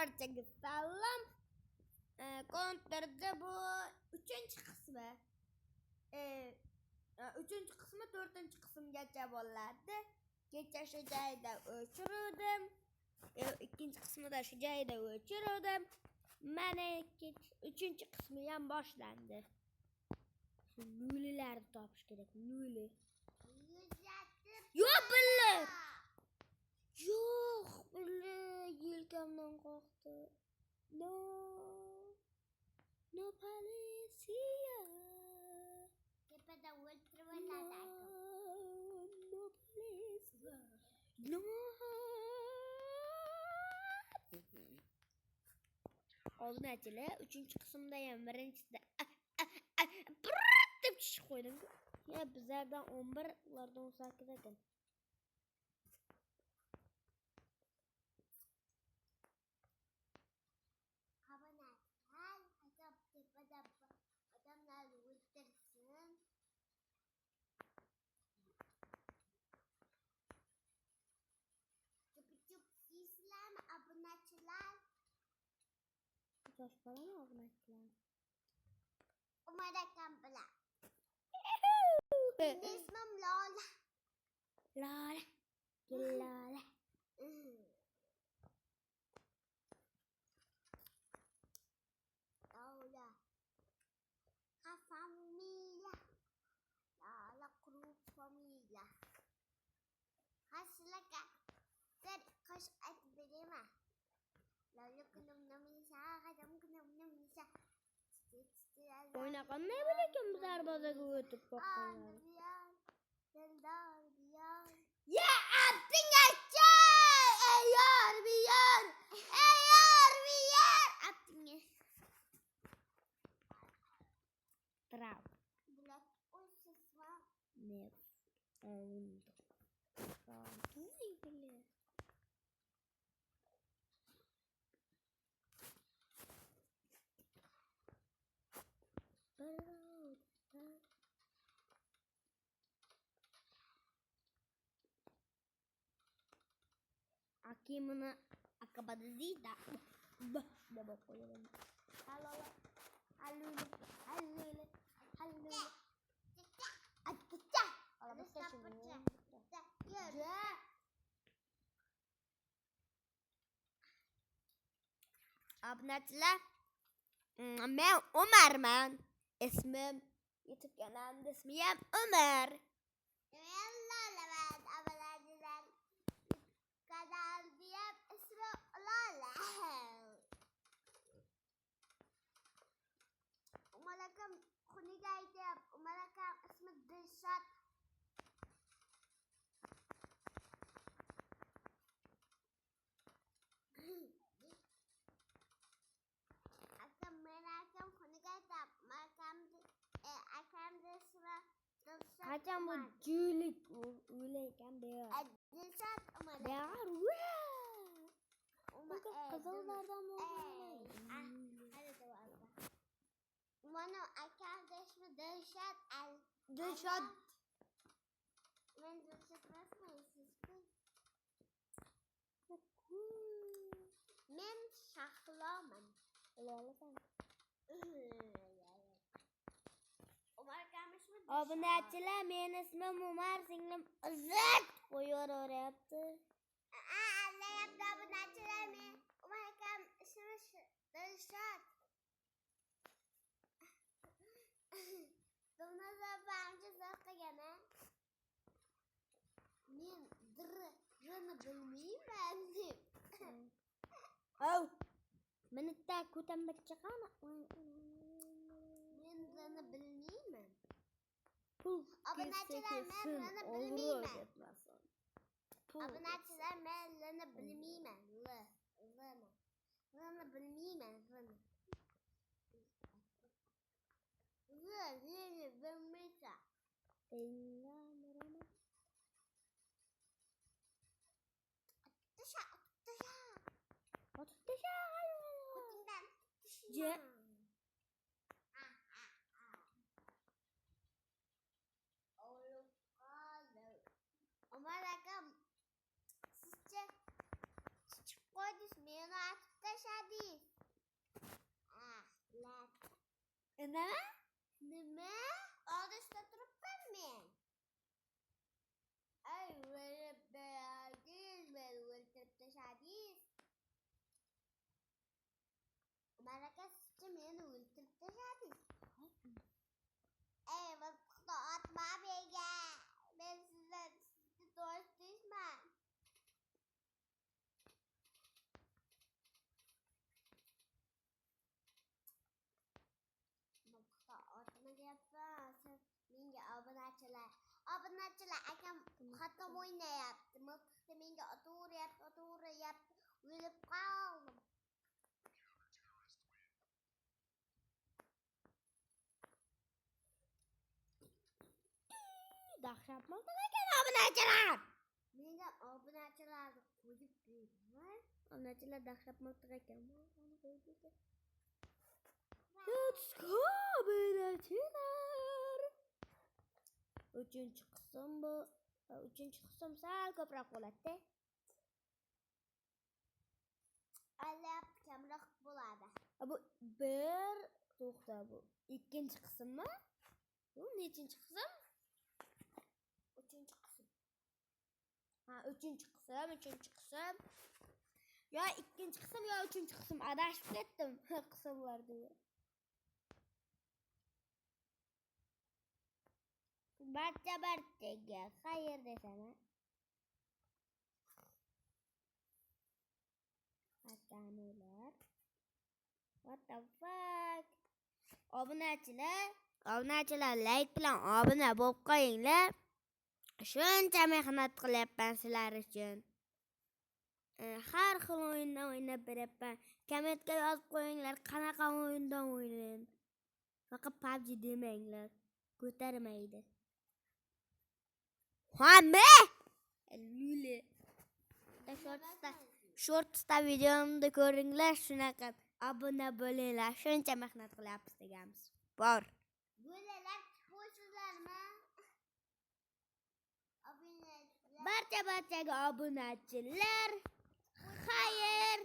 barchaga salom. Kontrda bu 3-chi qismi. 3-chi qismi 4-chi qismgacha bo'ladi. Kecha shu joyda o'chirdim. 2-chi qismida shu joyda o'chirdim. Mana 3-chi qismi ham boshlandi. Nulilarni topish kerak. Nuli. Yo'q billa. Yo'q billa, yelkamdan qoqdi. No policia. Tepada o'ltirib No police. No. Obunachilar 3-chi qismda ham birinchisida deb chiqib qo'ydim. Ya bizlardan 11, ulardan 18 ekan. Tepada odamlar o'ltirsin. Chup sizlarmi obunachilar? Yosh bolami obunachilar? Umar akam bilan. Ismim Lola. Lola. Lola. Lola. Familya. Lola grup familya. Hasilaka. Sen kaç et bileme. Lola kunum namisa, kadam kunum namisa. Oynagan ne bilekim bizlar bazaga o'tib boqqanlar. Ya atting acha! Ayar biyar. Ayar biyar. Atting. Trap. Bulat uysuzma. Ne? Oldu. Ne bile? Akimini akabada zida. Da bakıyorum. Halo. Obunachilar, men Umarman. Ismim YouTube kanalimda ismi ham Umar. Men Lolaman. Obunachilar kanalda ham ismi Lola. Umar akam xuniga aytib, Umar akam ismi Dilshod. Akam xuniga aytib, akamda ismi Dilshod. Qachon bu julik o'ylaykan beyor. Dilshod Umar. Beyor. Bu qizillardan bo'lmaydi. Mana akamda ismi Dilshod. Dilshod. Men Dilshod emasman. Men Shahloman. Lolasan. Umar akam ismi Obunachilar, men ismim Umar, singlim Izzat qo'yaveryapti. Allayapti obunachilar, men Umar akam ismi Dilshod. Bilmasam zo'rqigan a. Men dirni bilmayman deb. Minutda ko'tambat chiqani. Men dirni bilmayman. Obunachilar, men dirni bilmayman. Obunachilar, men dirni bilmayman. Dirni bilmayman. Bilmaysa. Umar akam, sizcha chiqib qo'ydingiz, meni atib tashladi. Nima? Oldishda turibman men. Ay, o'lib beradingiz, meni o'ltirib tashladingiz. Malaka sizcha meni o'ltirib tashladingiz. Ey, bir puxta otma menga. Men sizni do'stingman. Otma deyapman. Menga obunachilar akam xato o'ynayapti. Miltiqda menga otaveryapti. O'lib qoldim. Dahshat miltiq ekan obunachilar. Menga obunachilarni qo'yib bermay. Obunachilar dahshat miltiq ekan. Obunachilar. Uchinchi qism bu. Uchinchi qism sal ko'proq bo'ladi. Alap kamroq bo'ladi. Bu bir to'xta bu. Ikkinchi qismmi? Bu nechinchi qism? Uchinchi qism. Ha, uchinchi qism. Yo ikkinchi qism yo uchinchi qism. Adashib ketdim qismlarda. Barchaga xayr desam. Akanular. What the fuck? Obunachilar like bilan obuna bo'lib qo'yinglar. Shuncha mehnat qilyapman sizlar uchun. Har xil o'yindan o'ynab beryapman. Kommentga yozib qo'yinglar, qanaqa o'yindan o'ynayman. Faqat PUBG demanglar. Ko'tarmaydi. Hamma luli. Shortsda videomni ko'ringlar, shunaqa obuna bo'linglar. Shuncha mehnat qilyapmiz deganmiz. Bor. Bo'lalar qo'shinglarmi? Barchaga obunachilar xayr.